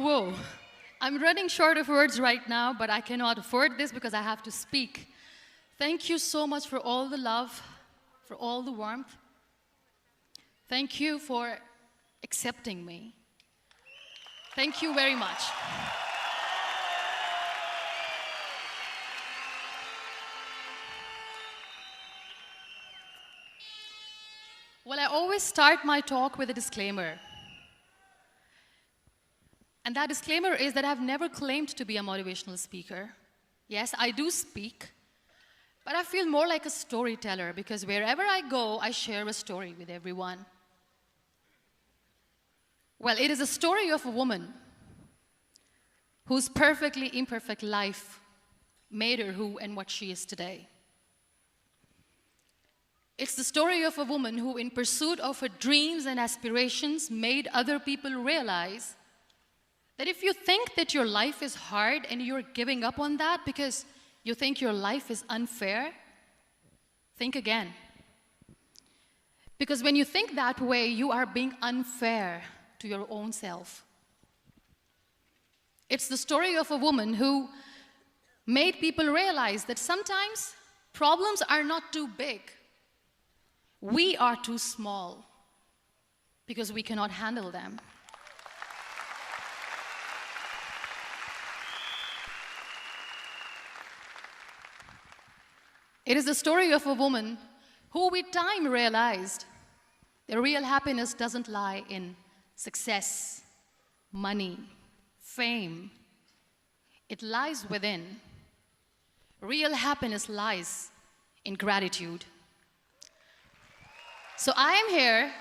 Whoa. I'm running short of words right now, but I cannot afford this because I have to speak. Thank you so much for all the love, for all the warmth. Thank you for accepting me. Thank you very much. Well, I always start my talk with a disclaimer. And that disclaimer is that I've never claimed to be a motivational speaker. Yes, I do speak, but I feel more like a storyteller because wherever I go, I share a story with everyone. Well, it is a story of a woman whose perfectly imperfect life made her who and what she is today. It's the story of a woman who, in pursuit of her dreams and aspirations, made other people realize that if you think that your life is hard and you're giving up on that because you think your life is unfair, think again. Because when you think that way, you are being unfair to your own self. It's the story of a woman who made people realize that sometimes problems are not too big. We are too small because we cannot handle them. It is the story of a woman who with time realized that real happiness doesn't lie in success, money, fame. It lies within. Real happiness lies in gratitude. So I am here,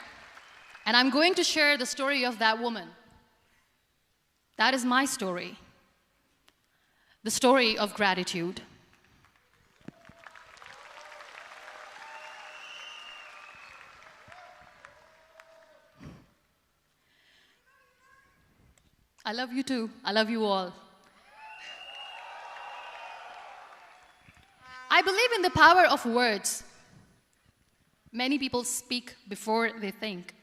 and I'm going to share the story of that woman. That is my story. The story of gratitude. I love you too. I love you all. I believe in the power of words. Many people speak before they think.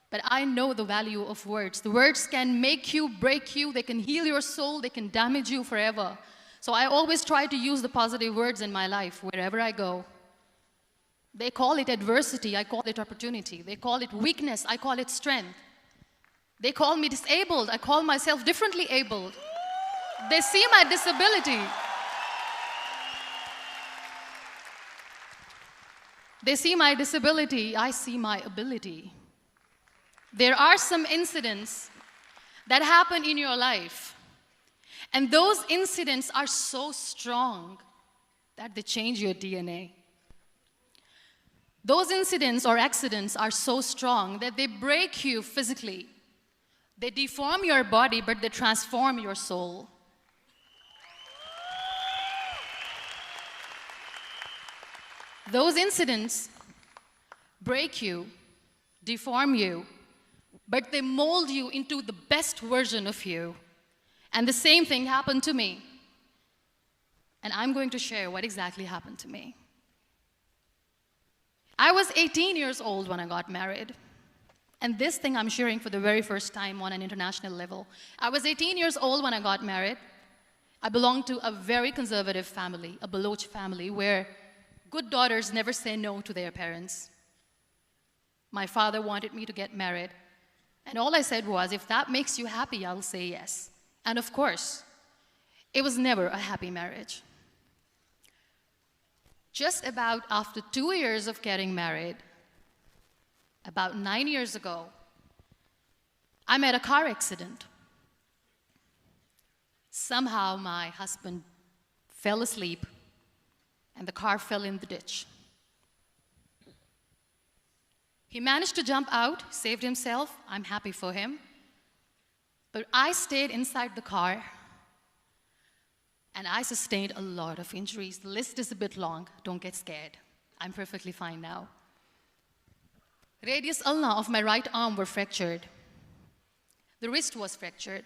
But I know the value of words. The words can make you, break you, they can heal your soul, they can damage you forever. So I always try to use the positive words in my life wherever I go. They call it adversity, I call it opportunity. They call it weakness, I call it strength. They call me disabled, I call myself differently abled. They see my disability. They see my disability, I see my ability. There are some incidents that happen in your life, and those incidents are so strong that they change your DNA. Those incidents or accidents are so strong that they break you physically. They deform your body, but they transform your soul. Those incidents break you, deform you, but they mold you into the best version of you. And the same thing happened to me. And I'm going to share what exactly happened to me. I was 18 years old when I got married. And this thing I'm sharing for the very first time on an international level. I was 18 years old when I got married. I belonged to a very conservative family, a Baloch family, where good daughters never say no to their parents. My father wanted me to get married. And all I said was, if that makes you happy, I'll say yes. And of course, it was never a happy marriage. Just about after 2 years of getting married, about 9 years ago, I met a car accident. Somehow my husband fell asleep and the car fell in the ditch. He managed to jump out, saved himself. I'm happy for him. But I stayed inside the car and I sustained a lot of injuries. The list is a bit long. Don't get scared. I'm perfectly fine now. Radius ulna of my right arm were fractured. The wrist was fractured.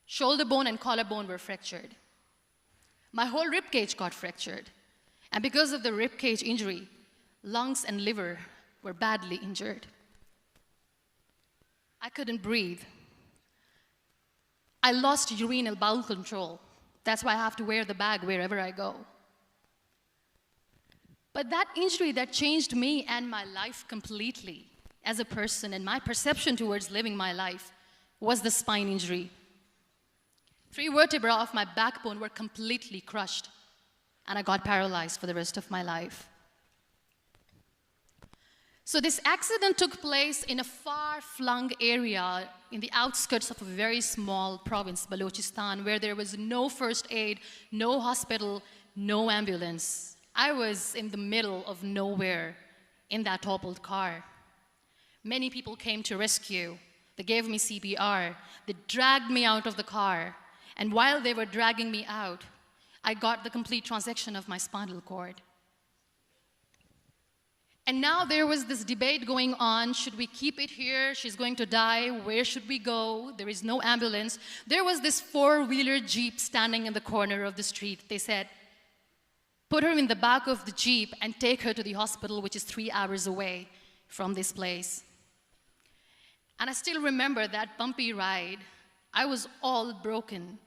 Shoulder bone and collarbone were fractured. My whole rib cage got fractured. And because of the rib cage injury, lungs and liver were badly injured. I couldn't breathe. I lost urinary bowel control. That's why I have to wear the bag wherever I go. But that injury that changed me and my life completely as a person and my perception towards living my life was the spine injury. 3 vertebrae of my backbone were completely crushed, and I got paralyzed for the rest of my life. So this accident took place in a far-flung area in the outskirts of a very small province, Balochistan, where there was no first aid, no hospital, no ambulance. I was in the middle of nowhere in that toppled car. Many people came to rescue. They gave me CPR. They dragged me out of the car. And while they were dragging me out, I got the complete transection of my spinal cord. And now there was this debate going on. Should we keep it here? She's going to die. Where should we go? There is no ambulance. There was this 4-wheeler Jeep standing in the corner of the street. They said, put her in the back of the Jeep and take her to the hospital, which is 3 hours away from this place. And I still remember that bumpy ride. I was all broken.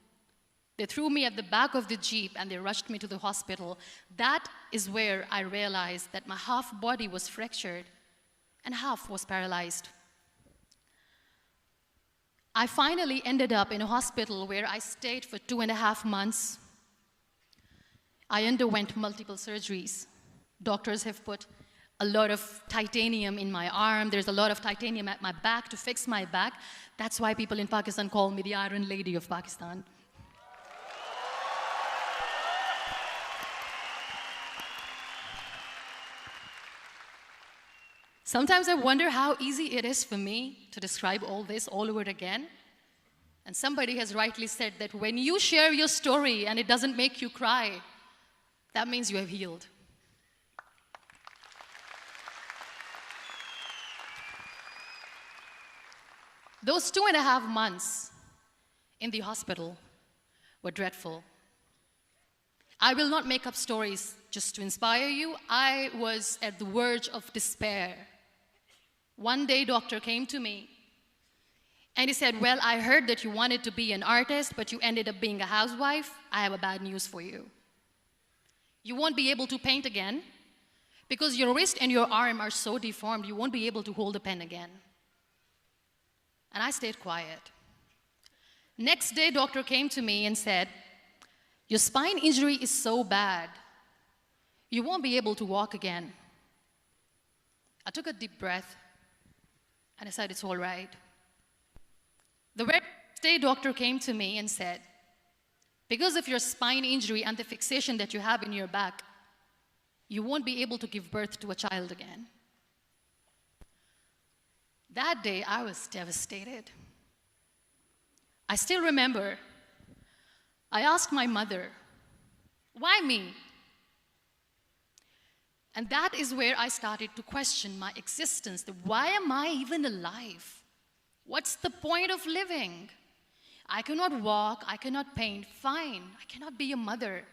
They threw me at the back of the Jeep and they rushed me to the hospital. That is where I realized that my half body was fractured and half was paralyzed. I finally ended up in a hospital where I stayed for 2.5 months. I underwent multiple surgeries. Doctors have put a lot of titanium in my arm. There's a lot of titanium at my back to fix my back. That's why people in Pakistan call me the Iron Lady of Pakistan. Sometimes I wonder how easy it is for me to describe all this all over again. And somebody has rightly said that when you share your story and it doesn't make you cry, that means you have healed. Those 2.5 months in the hospital were dreadful. I will not make up stories just to inspire you. I was at the verge of despair. One day, doctor came to me and he said, well, I heard that you wanted to be an artist, but you ended up being a housewife. I have a bad news for you. You won't be able to paint again because your wrist and your arm are so deformed, you won't be able to hold a pen again. And I stayed quiet. Next day, doctor came to me and said, your spine injury is so bad, you won't be able to walk again. I took a deep breath and I said, it's all right. The very next day, doctor came to me and said, because of your spine injury and the fixation that you have in your back, you won't be able to give birth to a child again. That day, I was devastated. I still remember, I asked my mother, why me? And that is where I started to question my existence. Why am I even alive? What's the point of living? I cannot walk, I cannot paint, fine. I cannot be a mother.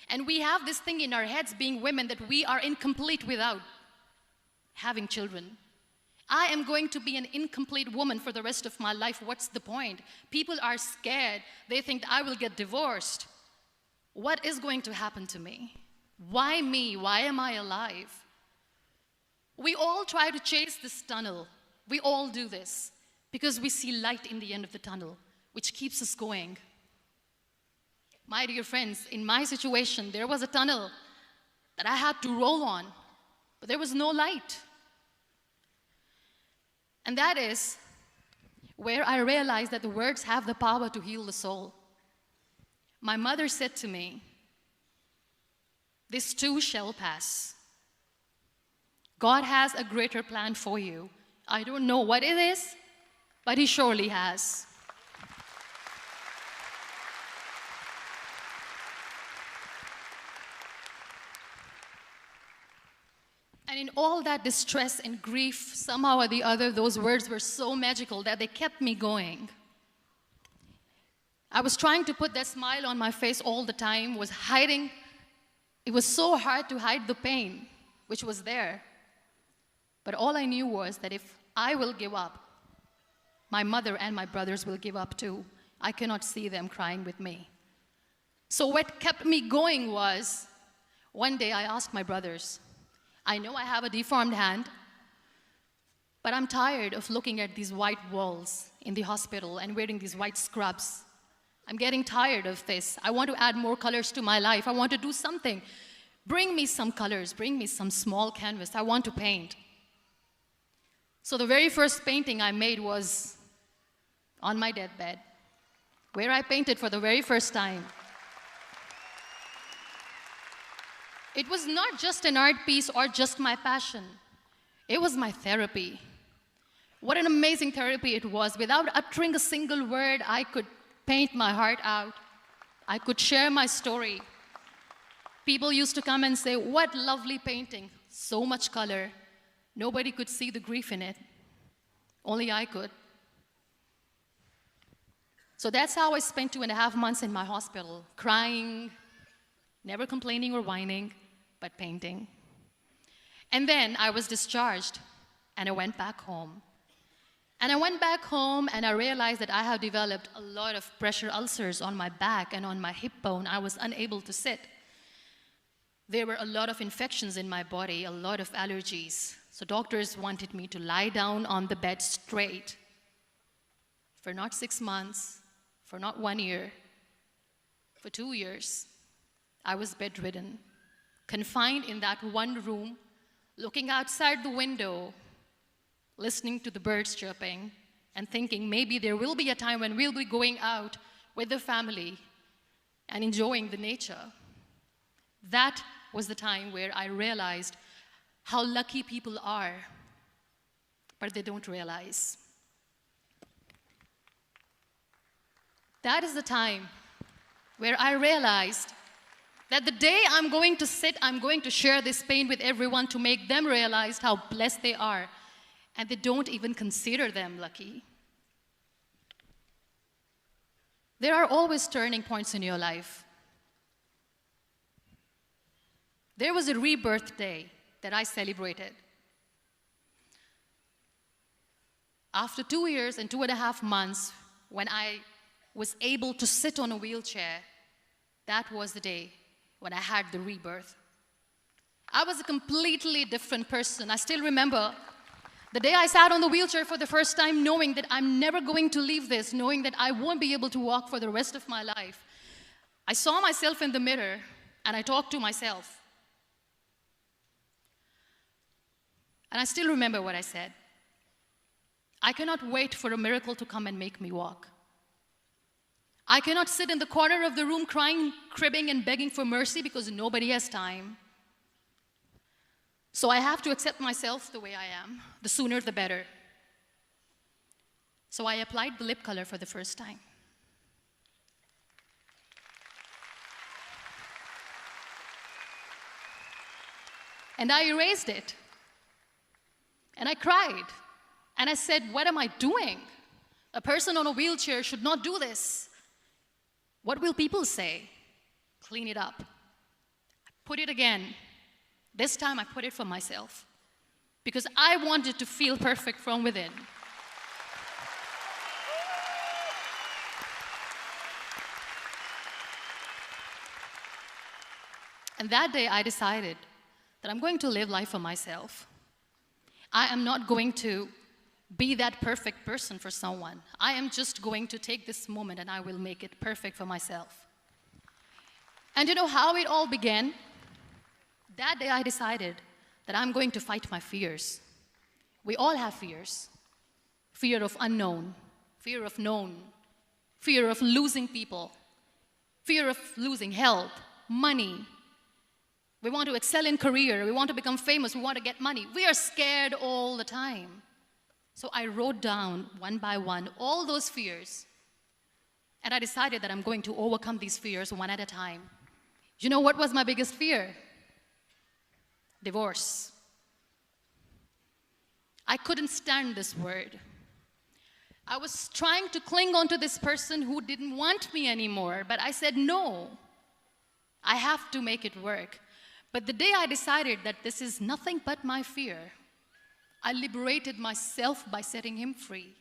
And we have this thing in our heads, being women, that we are incomplete without having children. I am going to be an incomplete woman for the rest of my life. What's the point? People are scared. They think I will get divorced. What is going to happen to me? Why me? Why am I alive? We all try to chase this tunnel. We all do this because we see light in the end of the tunnel, which keeps us going. My dear friends, in my situation, there was a tunnel that I had to roll on, but there was no light. And that is where I realized that the words have the power to heal the soul. My mother said to me, this too shall pass. God has a greater plan for you. I don't know what it is, but He surely has. And in all that distress and grief, somehow or the other, those words were so magical that they kept me going. I was trying to put that smile on my face all the time, was hiding. It was so hard to hide the pain, which was there. But all I knew was that if I will give up, my mother and my brothers will give up too. I cannot see them crying with me. So what kept me going was, one day I asked my brothers, I know I have a deformed hand, but I'm tired of looking at these white walls in the hospital and wearing these white scrubs. I'm getting tired of this. I want to add more colors to my life. I want to do something. Bring me some colors. Bring me some small canvas. I want to paint. So the very first painting I made was on my deathbed, where I painted for the very first time. It was not just an art piece or just my passion. It was my therapy. What an amazing therapy it was. Without uttering a single word, I could paint my heart out. I could share my story. People used to come and say, what lovely painting, so much color. Nobody could see the grief in it. Only I could. So that's how I spent 2.5 months in my hospital, crying, never complaining or whining, but painting. And then I was discharged, and I went back home. And I went back home, and I realized that I have developed a lot of pressure ulcers on my back and on my hip bone. I was unable to sit. There were a lot of infections in my body, a lot of allergies. So doctors wanted me to lie down on the bed straight for not 6 months, for not 1 year, for 2 years. I was bedridden, confined in that one room, looking outside the window, listening to the birds chirping, and thinking maybe there will be a time when we'll be going out with the family and enjoying the nature. That was the time where I realized how lucky people are, but they don't realize. That is the time where I realized that the day I'm going to sit, I'm going to share this pain with everyone to make them realize how blessed they are, and they don't even consider them lucky. There are always turning points in your life. There was a rebirth day that I celebrated. After 2 years and 2.5 months, when I was able to sit on a wheelchair, that was the day when I had the rebirth. I was a completely different person. I still remember the day I sat on the wheelchair for the first time, knowing that I'm never going to leave this, knowing that I won't be able to walk for the rest of my life. I saw myself in the mirror, and I talked to myself. And I still remember what I said. I cannot wait for a miracle to come and make me walk. I cannot sit in the corner of the room crying, cribbing, and begging for mercy because nobody has time. So I have to accept myself the way I am. The sooner, the better. So I applied the lip color for the first time. And I erased it. And I cried. And I said, what am I doing? A person on a wheelchair should not do this. What will people say? Clean it up. I put it again. This time I put it for myself. Because I wanted to feel perfect from within. And that day I decided that I'm going to live life for myself. I am not going to be that perfect person for someone. I am just going to take this moment and I will make it perfect for myself. And you know how it all began? That day I decided that I'm going to fight my fears. We all have fears. Fear of unknown, fear of known, fear of losing people, fear of losing health, money. We want to excel in career, we want to become famous, we want to get money. We are scared all the time. So I wrote down one by one all those fears, and I decided that I'm going to overcome these fears one at a time. You know what was my biggest fear? Divorce. I couldn't stand this word. I was trying to cling on to this person who didn't want me anymore, but I said no. I have to make it work. But the day I decided that this is nothing but my fear, I liberated myself by setting him free.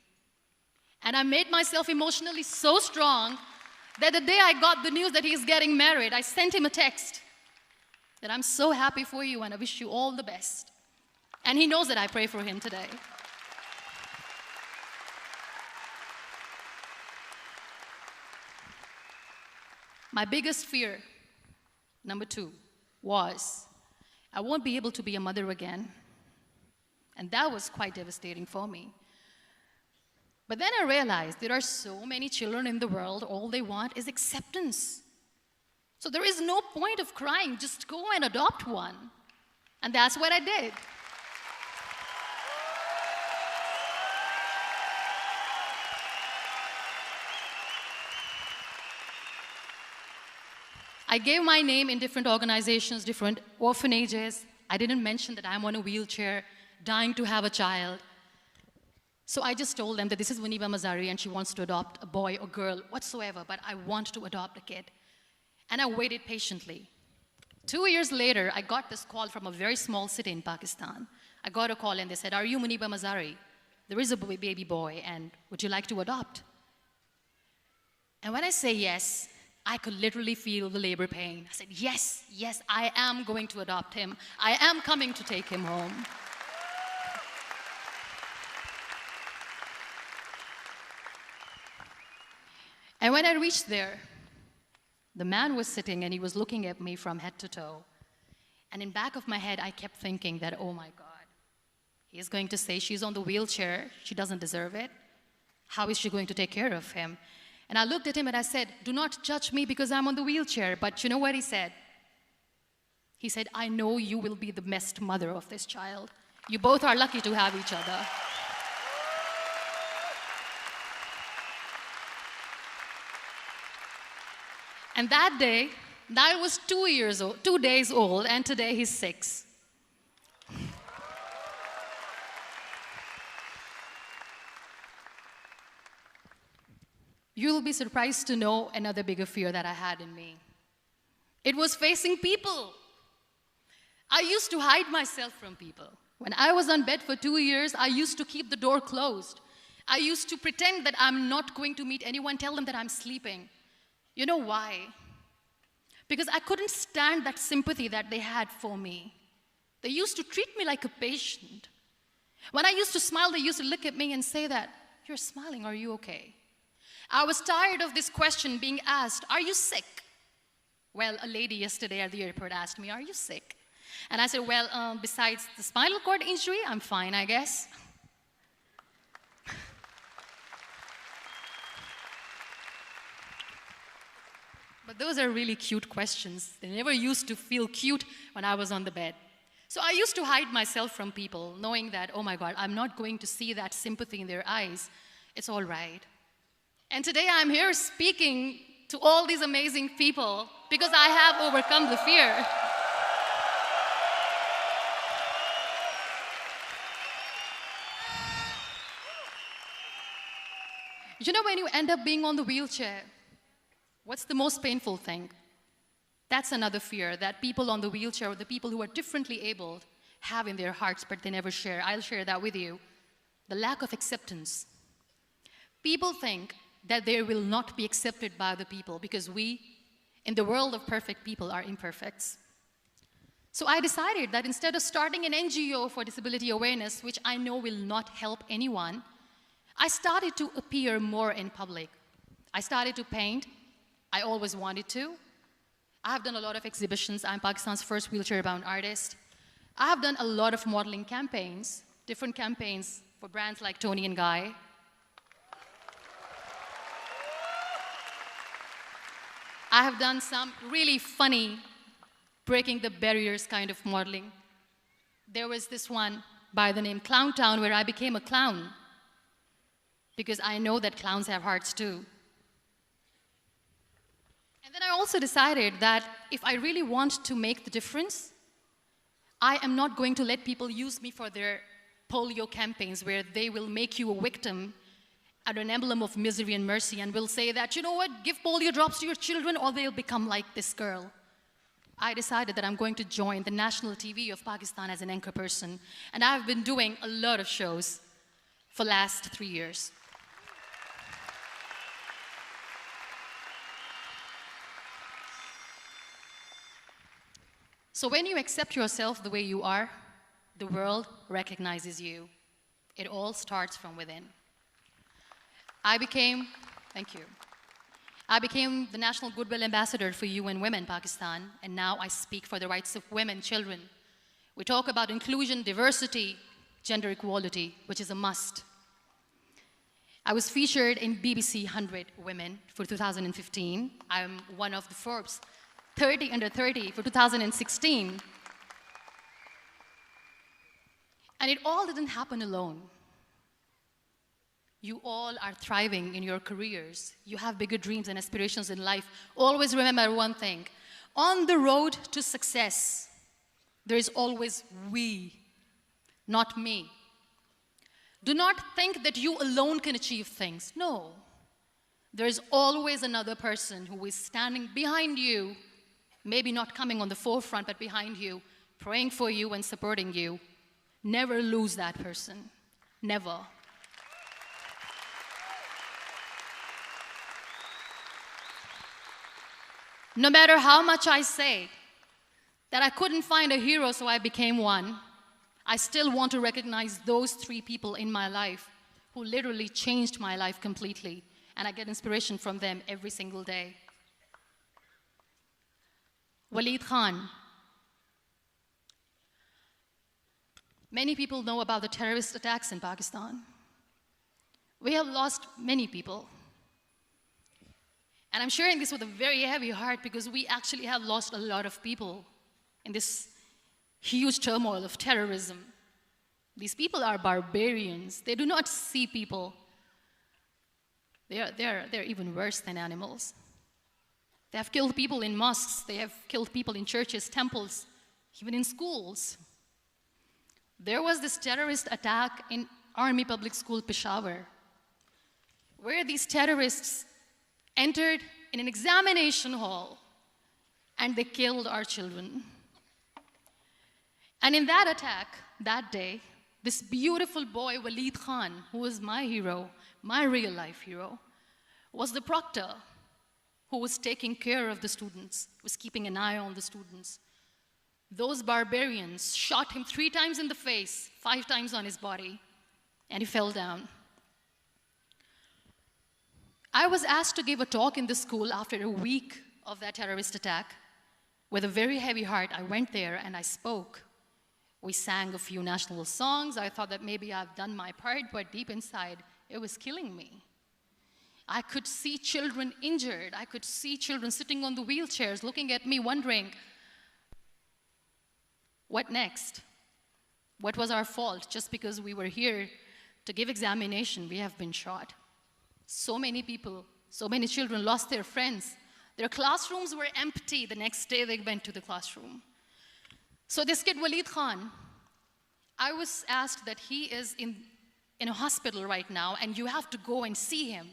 And I made myself emotionally so strong that the day I got the news that he's getting married, I sent him a text that I'm so happy for you and I wish you all the best. And he knows that I pray for him today. My biggest fear, number 2, was I won't be able to be a mother again. And that was quite devastating for me. But then I realized there are so many children in the world, all they want is acceptance. So there is no point of crying, just go and adopt one. And that's what I did. I gave my name in different organizations, different orphanages. I didn't mention that I'm on a wheelchair, dying to have a child. So I just told them that this is Muniba Mazari and she wants to adopt a boy or girl, whatsoever, but I want to adopt a kid. And I waited patiently. 2 years later, I got this call from a very small city in Pakistan. I got a call and they said, "Are you Muniba Mazari? There is a baby boy and would you like to adopt?" And when I say yes, I could literally feel the labor pain. I said, yes, yes, I am going to adopt him. I am coming to take him home. And when I reached there, the man was sitting and he was looking at me from head to toe. And in back of my head, I kept thinking that, oh my God, he is going to say she's on the wheelchair, she doesn't deserve it. How is she going to take care of him? And I looked at him and I said, do not judge me because I'm on the wheelchair. But you know what he said? He said, I know you will be the best mother of this child. You both are lucky to have each other. And that day, I was 2 days old, and today he's 6. You'll be surprised to know another bigger fear that I had in me. It was facing people. I used to hide myself from people. When I was on bed for 2 years, I used to keep the door closed. I used to pretend that I'm not going to meet anyone, tell them that I'm sleeping. You know why? Because I couldn't stand that sympathy that they had for me. They used to treat me like a patient. When I used to smile, they used to look at me and say that, "You're smiling, are you okay?" I was tired of this question being asked, "Are you sick?" Well, a lady yesterday at the airport asked me, "Are you sick?" And I said, well, besides the spinal cord injury, I'm fine, I guess. But those are really cute questions. They never used to feel cute when I was on the bed. So I used to hide myself from people, knowing that, oh my God, I'm not going to see that sympathy in their eyes. It's all right. And today I'm here speaking to all these amazing people because I have overcome the fear. You know, when you end up being on the wheelchair, what's the most painful thing? That's another fear that people on the wheelchair, or the people who are differently abled, have in their hearts, but they never share. I'll share that with you. The lack of acceptance. People think that they will not be accepted by the people because we, in the world of perfect people, are imperfects. So I decided that instead of starting an NGO for disability awareness, which I know will not help anyone, I started to appear more in public. I started to paint. I always wanted to. I have done a lot of exhibitions. I'm Pakistan's first wheelchair-bound artist. I have done a lot of modeling campaigns, different campaigns for brands like Tony and Guy. I have done some really funny, breaking the barriers kind of modeling. There was this one by the name Clown Town where I became a clown because I know that clowns have hearts too. And then I also decided that if I really want to make the difference, I am not going to let people use me for their polio campaigns where they will make you a victim and an emblem of misery and mercy and will say that, you know what, give polio drops to your children or they'll become like this girl. I decided that I'm going to join the national TV of Pakistan as an anchor person. And I've been doing a lot of shows for the last 3 years. So when you accept yourself the way you are, the world recognizes you. It all starts from within. Thank you. I became the National Goodwill Ambassador for UN Women Pakistan, and now I speak for the rights of women, children. We talk about inclusion, diversity, gender equality, which is a must. I was featured in BBC 100 Women for 2015. I'm one of the Forbes 30 under 30 for 2016. And it all didn't happen alone. You all are thriving in your careers. You have bigger dreams and aspirations in life. Always remember one thing. On the road to success, there is always we, not me. Do not think that you alone can achieve things. No. There is always another person who is standing behind you, maybe not coming on the forefront, but behind you, praying for you and supporting you. Never lose that person. Never. No matter how much I say that I couldn't find a hero, so I became one, I still want to recognize those 3 people in my life who literally changed my life completely, and I get inspiration from them every single day. Waleed Khan. Many people know about the terrorist attacks in Pakistan. We have lost many people. And I'm sharing this with a very heavy heart because we actually have lost a lot of people in this huge turmoil of terrorism. These people are barbarians. They do not see people. They're even worse than animals. They have killed people in mosques. They have killed people in churches, temples, even in schools. There was this terrorist attack in Army Public School, Peshawar, where these terrorists entered in an examination hall and they killed our children. And in that attack, that day, this beautiful boy, Waleed Khan, who was my hero, my real life hero, was the proctor who was taking care of the students, was keeping an eye on the students. Those barbarians shot him 3 times in the face, 5 times on his body, and he fell down. I was asked to give a talk in the school after a week of that terrorist attack. With a very heavy heart, I went there and I spoke. We sang a few national songs. I thought that maybe I've done my part, but deep inside, it was killing me. I could see children injured. I could see children sitting on the wheelchairs, looking at me, wondering, what next? What was our fault? Just because we were here to give examination, we have been shot. So many people, so many children lost their friends. Their classrooms were empty. The next day they went to the classroom. So this kid, Waleed Khan, I was asked that he is in a hospital right now, and you have to go and see him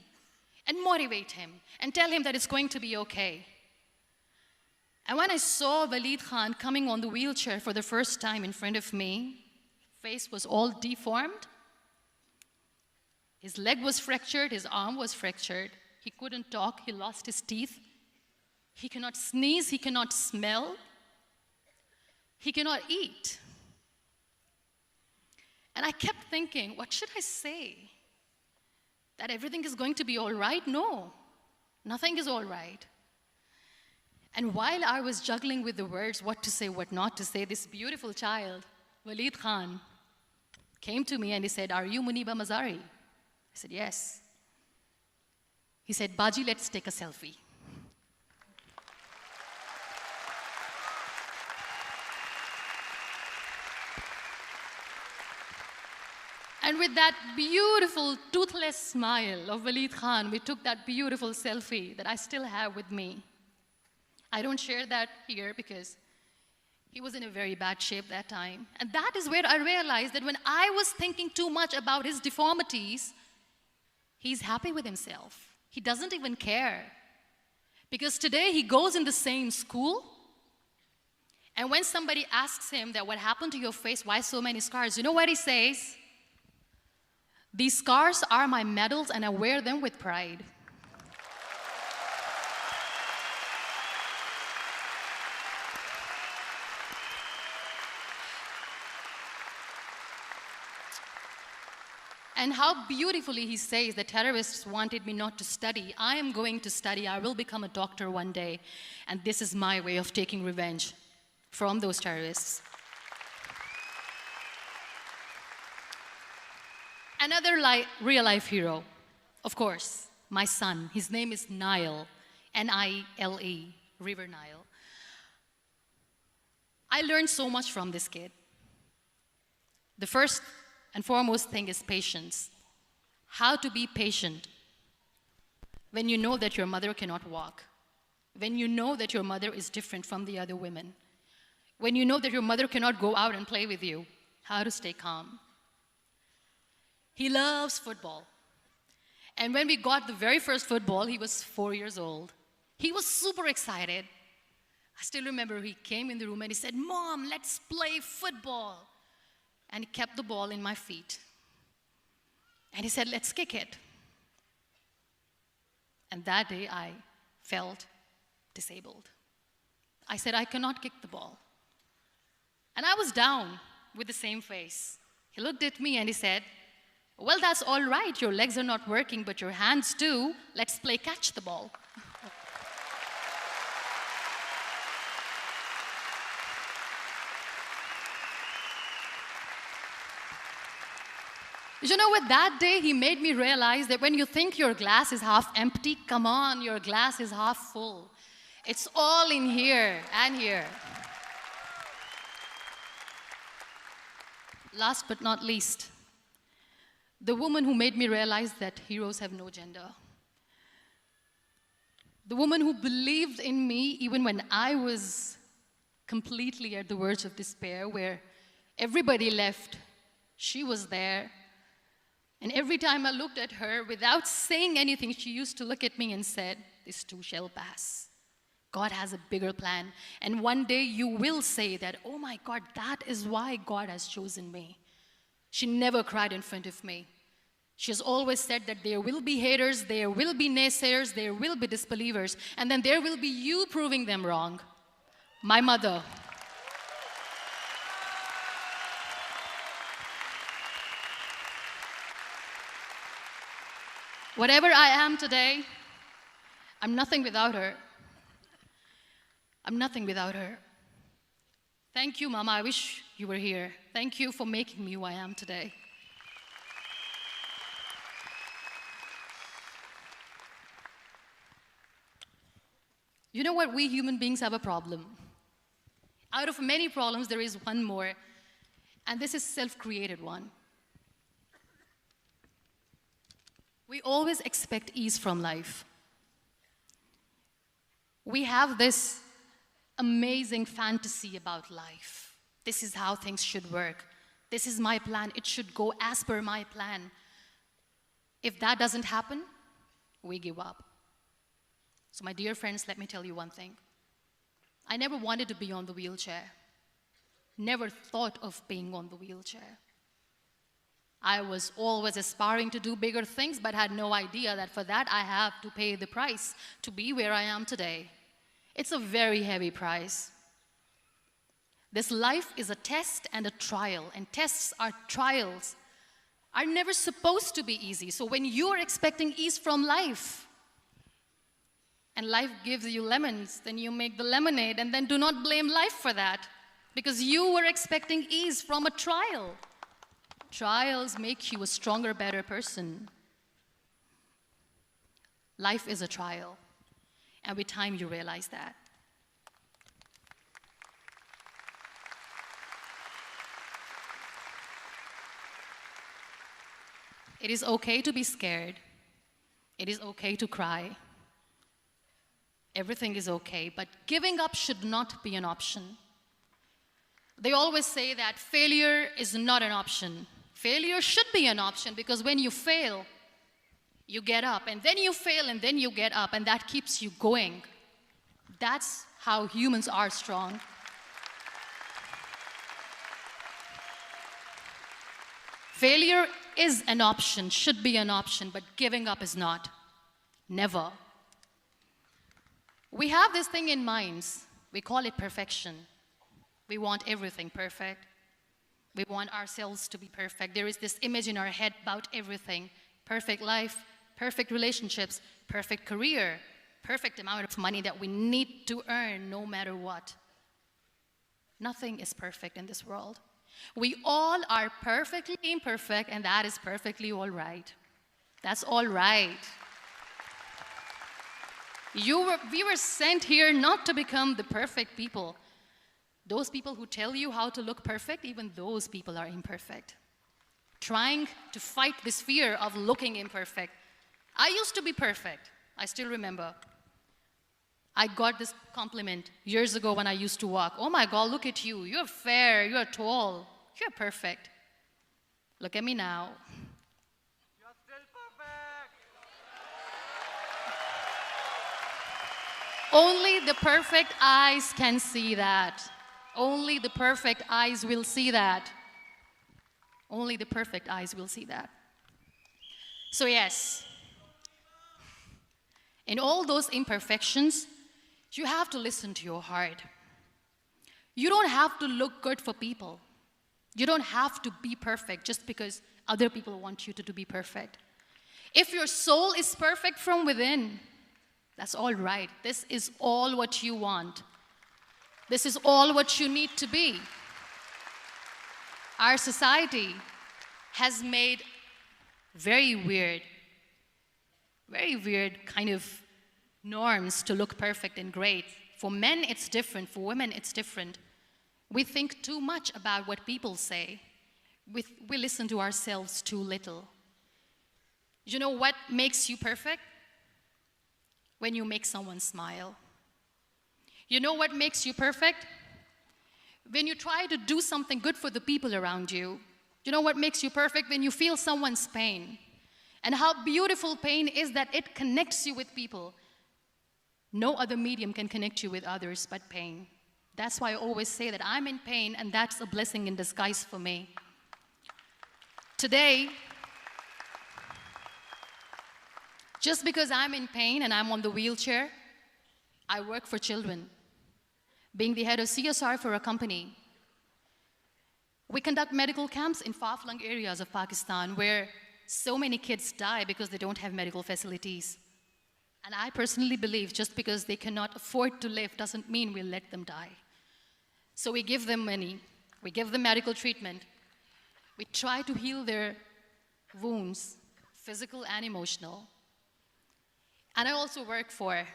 and motivate him and tell him that it's going to be okay. And when I saw Waleed Khan coming on the wheelchair for the first time in front of me, face was all deformed. His leg was fractured, his arm was fractured. He couldn't talk, he lost his teeth. He cannot sneeze, he cannot smell. He cannot eat. And I kept thinking, what should I say? That everything is going to be all right? No, nothing is all right. And while I was juggling with the words, what to say, what not to say, this beautiful child, Waleed Khan, came to me and he said, "Are you Muniba Mazari?" I said, "Yes." He said, "Baji, let's take a selfie." And with that beautiful, toothless smile of Waleed Khan, we took that beautiful selfie that I still have with me. I don't share that here because he was in a very bad shape that time. And that is where I realized that when I was thinking too much about his deformities, he's happy with himself. He doesn't even care. Because today he goes in the same school, and when somebody asks him that what happened to your face, why so many scars, you know what he says? "These scars are my medals and I wear them with pride." And how beautifully he says the terrorists wanted me not to study. I am going to study. I will become a doctor one day. And this is my way of taking revenge from those terrorists. Another real-life hero, of course, my son. His name is Nile, N-I-L-E, River Nile. I learned so much from this kid. The first and foremost thing is patience. How to be patient when you know that your mother cannot walk, when you know that your mother is different from the other women, when you know that your mother cannot go out and play with you, how to stay calm. He loves football. And when we got the very first football, he was 4 years old. He was super excited. I still remember he came in the room and he said, "Mom, let's play football." And he kept the ball in my feet. And he said, "Let's kick it." And that day I felt disabled. I said, "I cannot kick the ball." And I was down with the same face. He looked at me and he said, "Well, that's all right. Your legs are not working, but your hands do. Let's play catch the ball." You know what? That day he made me realize that when you think your glass is half empty, come on, your glass is half full. It's all in here and here. Last but not least, the woman who made me realize that heroes have no gender. The woman who believed in me even when I was completely at the verge of despair, where everybody left, she was there. And every time I looked at her, without saying anything, she used to look at me and said, "This too shall pass. God has a bigger plan. And one day you will say that, oh my God, that is why God has chosen me." She never cried in front of me. She has always said that there will be haters, there will be naysayers, there will be disbelievers, and then there will be you proving them wrong. My mother. Whatever I am today, I'm nothing without her. I'm nothing without her. Thank you, Mama. I wish you were here. Thank you for making me who I am today. You know what? We human beings have a problem. Out of many problems, there is one more, and this is self-created one. We always expect ease from life. We have this amazing fantasy about life. This is how things should work. This is my plan. It should go as per my plan. If that doesn't happen, we give up. So my dear friends, let me tell you one thing. I never wanted to be on the wheelchair. Never thought of being on the wheelchair. I was always aspiring to do bigger things, but had no idea that for that I have to pay the price to be where I am today. It's a very heavy price. This life is a test and a trial, and tests or trials are never supposed to be easy. So when you are expecting ease from life, and life gives you lemons, then you make the lemonade, and then do not blame life for that, because you were expecting ease from a trial. Trials make you a stronger, better person. Life is a trial, and with time you realize that. It is okay to be scared. It is okay to cry. Everything is okay, but giving up should not be an option. They always say that failure is not an option. Failure should be an option, because when you fail, you get up, and then you fail, and then you get up, and that keeps you going. That's how humans are strong. Failure is an option, should be an option, but giving up is not. Never. We have this thing in minds. We call it perfection. We want everything perfect. We want ourselves to be perfect. There is this image in our head about everything. Perfect life, perfect relationships, perfect career, perfect amount of money that we need to earn no matter what. Nothing is perfect in this world. We all are perfectly imperfect, and that is perfectly all right. That's all right. We were sent here not to become the perfect people. Those people who tell you how to look perfect, even those people are imperfect. Trying to fight this fear of looking imperfect. I used to be perfect. I still remember. I got this compliment years ago when I used to walk. Oh my God, look at you. You're fair, you're tall, you're perfect. Look at me now. You're still perfect. Only the perfect eyes can see that. Only the perfect eyes will see that. Only the perfect eyes will see that. So yes, in all those imperfections, you have to listen to your heart. You don't have to look good for people. You don't have to be perfect just because other people want you to be perfect. If your soul is perfect from within, that's all right. This is all what you want. This is all what you need to be. Our society has made very weird kind of norms to look perfect and great. For men, it's different. For women, it's different. We think too much about what people say. We listen to ourselves too little. You know what makes you perfect? When you make someone smile. You know what makes you perfect? When you try to do something good for the people around you. You know what makes you perfect? When you feel someone's pain. And how beautiful pain is that it connects you with people. No other medium can connect you with others but pain. That's why I always say that I'm in pain, and that's a blessing in disguise for me. Today, just because I'm in pain and I'm on the wheelchair, I work for children. Being the head of CSR for a company, we conduct medical camps in far-flung areas of Pakistan where so many kids die because they don't have medical facilities. And I personally believe just because they cannot afford to live doesn't mean we'll let them die. So we give them money, we give them medical treatment, we try to heal their wounds, physical and emotional. And I also work for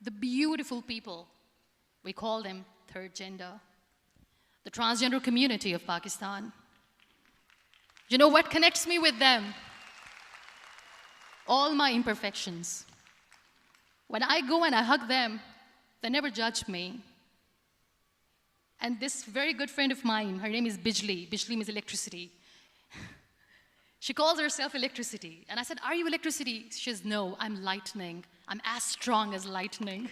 the beautiful people, we call them third gender, the transgender community of Pakistan. You know what connects me with them? All my imperfections. When I go and I hug them, they never judge me. And this very good friend of mine, her name is Bijli. Bijli means electricity. She calls herself electricity. And I said, are you electricity? She says, no, I'm lightning. I'm as strong as lightning.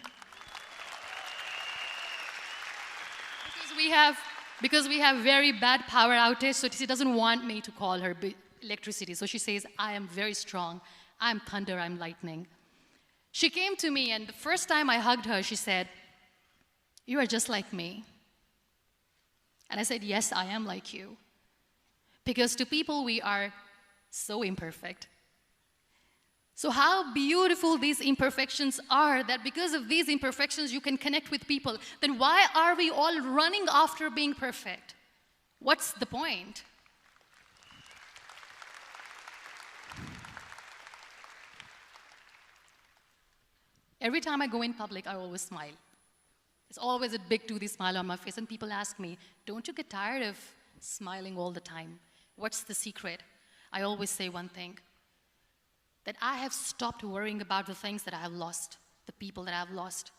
Because we have very bad power outage, so she doesn't want me to call her electricity. So she says, I am very strong. I'm thunder, I'm lightning. She came to me, and the first time I hugged her, she said, you are just like me. And I said, yes, I am like you. Because to people, we are so imperfect. So how beautiful these imperfections are, that because of these imperfections, you can connect with people. Then why are we all running after being perfect? What's the point? Every time I go in public, I always smile. It's always a big toothy smile on my face, and people ask me, don't you get tired of smiling all the time? What's the secret? I always say one thing, that I have stopped worrying about the things that I have lost, the people that I have lost.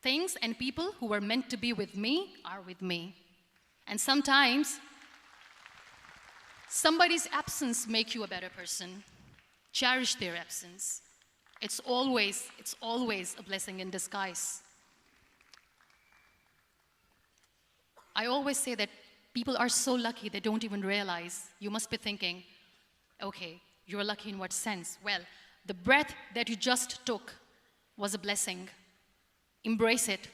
Things and people who were meant to be with me are with me. And sometimes, somebody's absence makes you a better person. Cherish their absence. It's always a blessing in disguise. I always say that people are so lucky they don't even realize. You must be thinking, okay, you're lucky in what sense? Well, the breath that you just took was a blessing. Embrace it.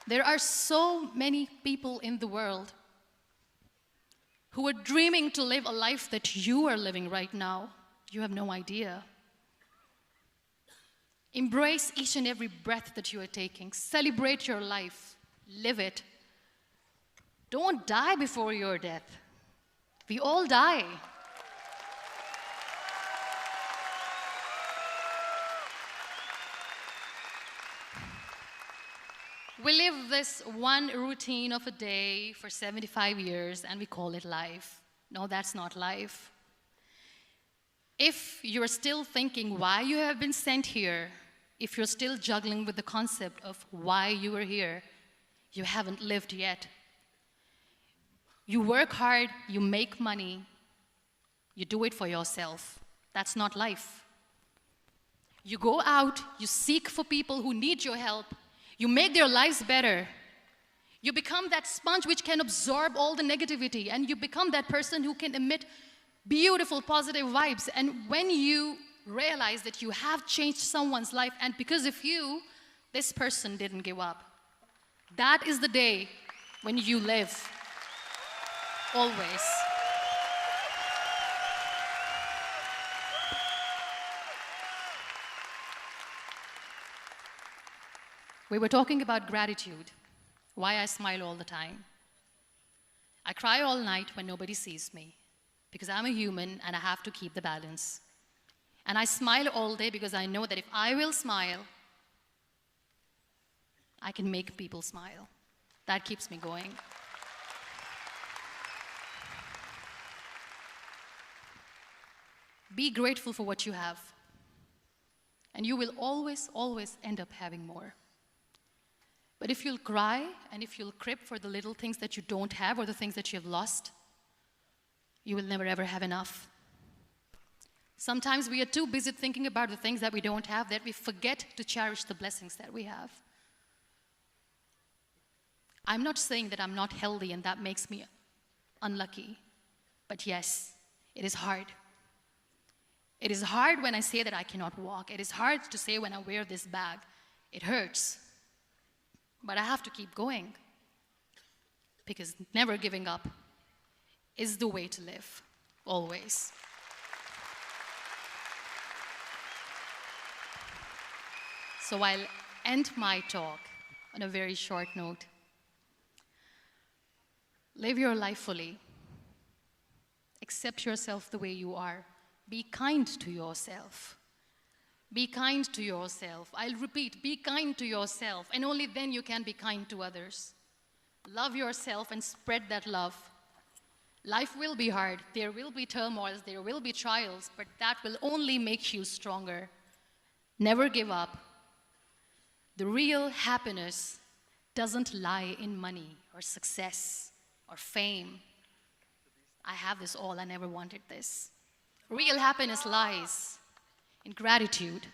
There are so many people in the world who are dreaming to live a life that you are living right now. You have no idea. Embrace each and every breath that you are taking. Celebrate your life. Live it. Don't die before your death. We all die. We live this one routine of a day for 75 years and we call it life. No, that's not life. If you're still thinking why you have been sent here, if you're still juggling with the concept of why you are here, you haven't lived yet. You work hard, you make money, you do it for yourself. That's not life. You go out, you seek for people who need your help, you make their lives better. You become that sponge which can absorb all the negativity, and you become that person who can emit beautiful, positive vibes. And when you realize that you have changed someone's life, and because of you, this person didn't give up, that is the day when you live. Always. We were talking about gratitude, why I smile all the time. I cry all night when nobody sees me, because I'm a human and I have to keep the balance. And I smile all day because I know that if I will smile, I can make people smile. That keeps me going. Be grateful for what you have, and you will always, always end up having more. But if you'll cry and if you'll crib for the little things that you don't have or the things that you have lost, you will never ever have enough. Sometimes we are too busy thinking about the things that we don't have that we forget to cherish the blessings that we have. I'm not saying that I'm not healthy and that makes me unlucky, but yes, it is hard. It is hard when I say that I cannot walk. It is hard to say when I wear this bag. It hurts. But I have to keep going, because never giving up is the way to live, always. So I'll end my talk on a very short note. Live your life fully. Accept yourself the way you are. Be kind to yourself. Be kind to yourself. I'll repeat, be kind to yourself, and only then you can be kind to others. Love yourself and spread that love. Life will be hard. There will be turmoils, there will be trials, but that will only make you stronger. Never give up. The real happiness doesn't lie in money or success or fame. I have this all, I never wanted this. Real happiness lies in gratitude.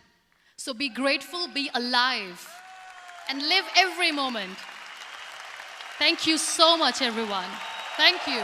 So be grateful, be alive, and live every moment. Thank you so much, everyone. Thank you.